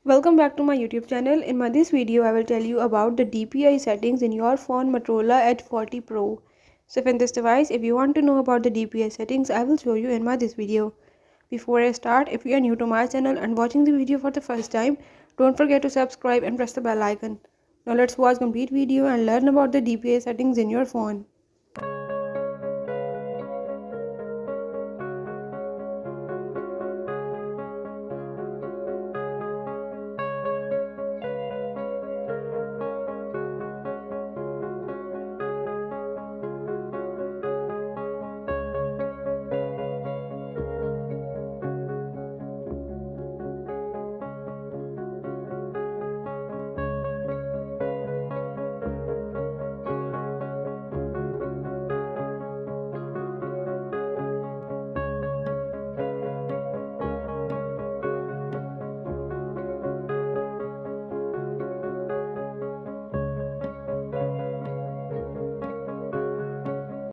Welcome back to my YouTube channel. In this video, I will tell you about the DPI settings in your phone Motorola Edge 40 Pro. So in this device, if you want to know about the DPI settings, I will show you in this video. Before I start, if you are new to my channel and watching the video for the first time, don't forget to subscribe and press the bell icon. Now let's watch complete video and learn about the DPI settings in your phone.